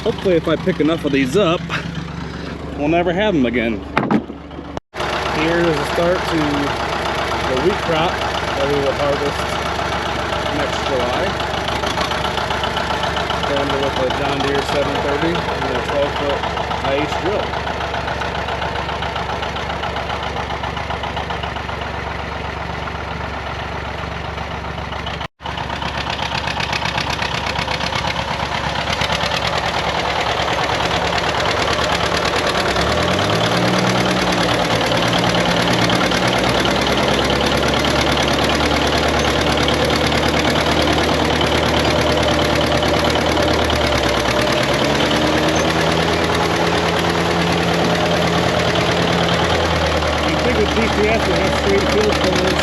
Hopefully if I pick enough of these up, we'll never have them again. Here is the start to the wheat crop that we will harvest next July. Starting with a John Deere 730 and a 12-foot IH drill. GPS will have straight field corners.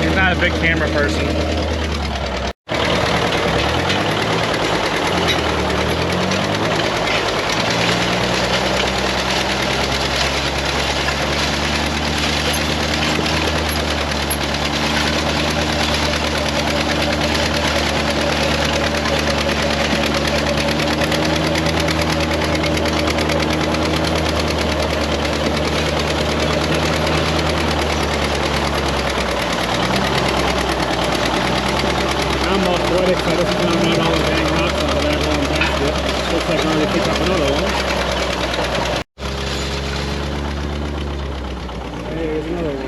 He's not a big camera person. I just found out all the dang rocks out of that long basket. Looks like I already picked up another one. There's another one.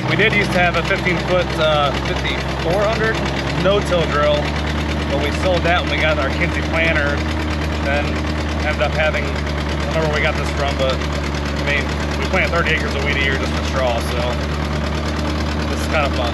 We did used to have a 15-foot 5400 no-till drill, but we sold that when we got our Kinsey planter. Then ended up having, I don't know where we got this from, but I mean, we plant 30 acres of wheat a year just for straw, so this is kind of fun.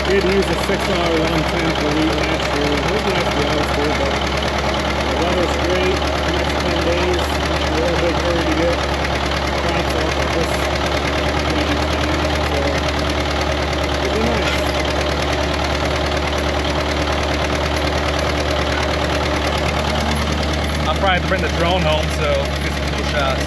We had to use a 6-hour 110 for wheat last year. It was nice to be honest with you, but the weather's great. The next 10 days, we're in a big hurry to get crops off of this planting time, so it'll be nice. I'll probably have to bring the drone home, so get some cool shots.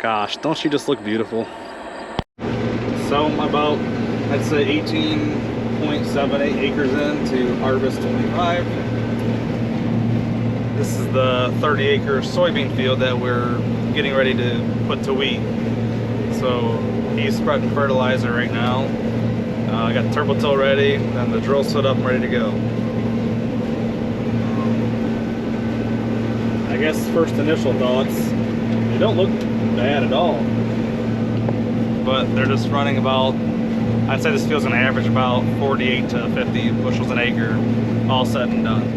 Gosh, don't she just look beautiful? So I'm about, I'd say 18.78 acres in to harvest 25. This is the 30-acre soybean field that we're getting ready to put to wheat. So he's spreading fertilizer right now. I got the turbo till ready, and the drill set up and ready to go. I guess first initial thoughts, they don't look bad at all. But they're just running about, I'd say this field's gonna average about 48 to 50 bushels an acre, all said and done.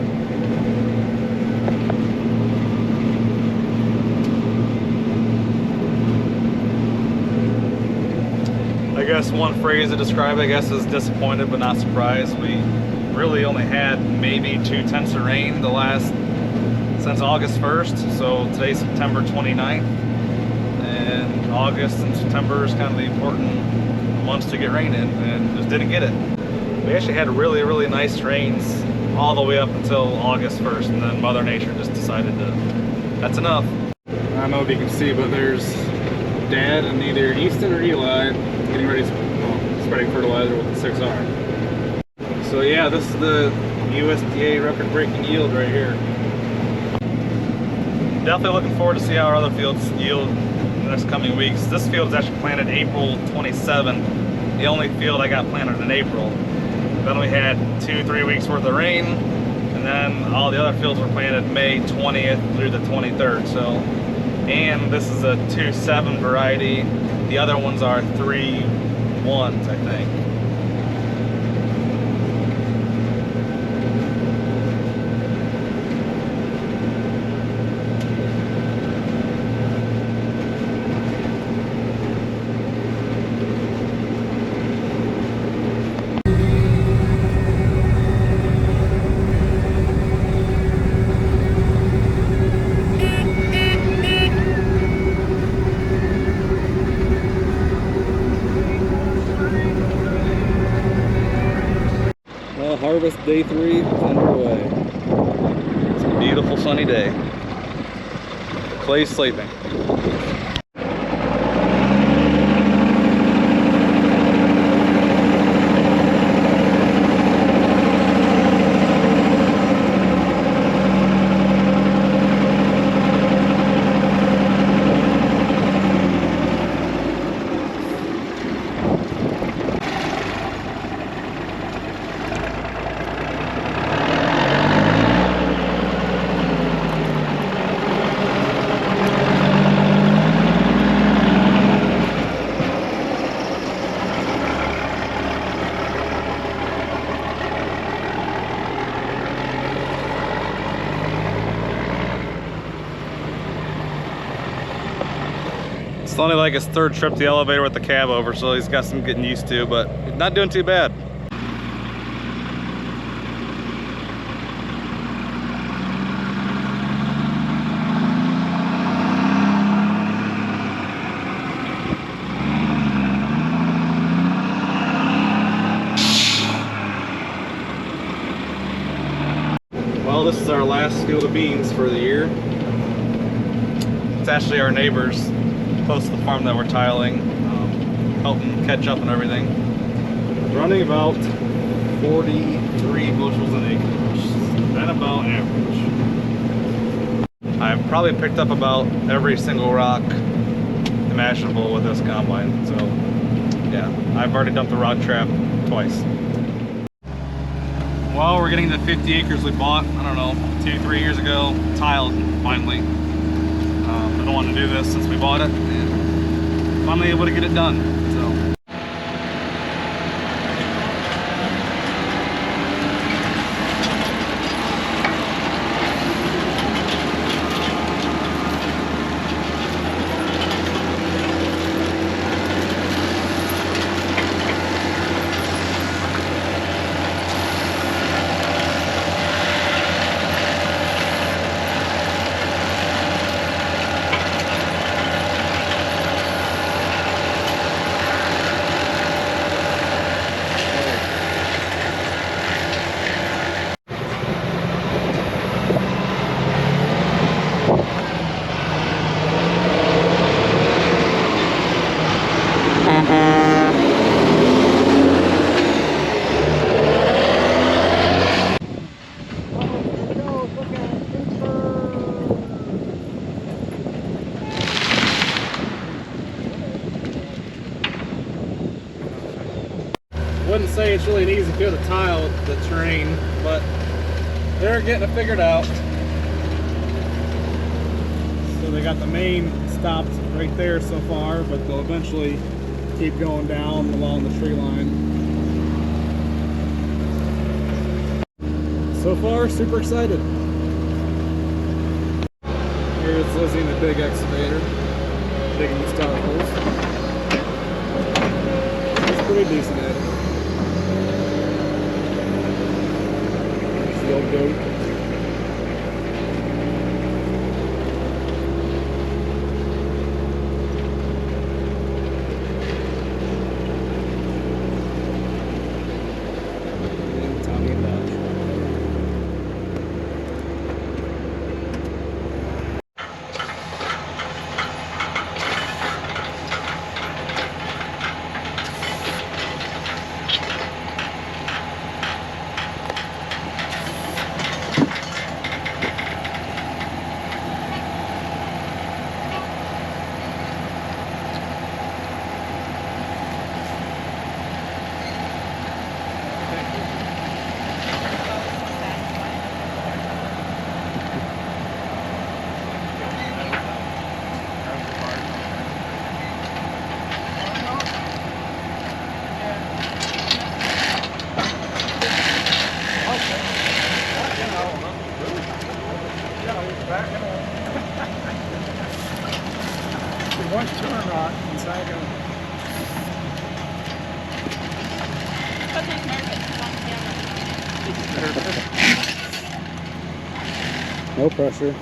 I guess one phrase to describe it, I guess, is disappointed but not surprised. We really only had maybe 2 tenths of rain since August 1st, so today's September 29th, and August and September is kind of the important months to get rain in, and just didn't get it. We actually had really, really nice rains all the way up until August 1st, and then Mother Nature just decided that's enough. I don't know if you can see, but there's Dad and either Easton or Eli getting ready to spreading fertilizer with the 6R. So yeah, this is the USDA record-breaking yield right here. Definitely looking forward to see how our other fields yield in the next coming weeks. This field is actually planted April 27th, the only field I got planted in April. Then we had 2-3 weeks worth of rain, and then all the other fields were planted May 20th through the 23rd. So, and this is a 2.7 variety. The other ones are 3.1s, I think. Harvest day 3 is underway. It's a beautiful sunny day. Clay's sleeping. It's only like his 3rd trip to the elevator with the cab over, so he's got some getting used to, but he's not doing too bad. Well, this is our last field of beans for the year. It's actually our neighbors close to the farm that we're tiling, helping catch up and everything. Running about 43 bushels an acre, which is about average. I've probably picked up about every single rock imaginable with this combine, so yeah, I've already dumped the rock trap twice. Well, we're getting the 50 acres we bought, I don't know, 2-3 years ago, tiled finally. I've been wanting to do this since we bought it, and finally able to get it done. So. say it's really an easy field to tile with the terrain, but they're getting it figured out. So they got the main stopped right there so far, but they'll eventually keep going down along the tree line. So far, super excited. Here's Lizzie in the big excavator, digging the star holes. It's pretty decent at it. There's the old goat. And Tommy and Dodge. One turn rock inside of no pressure.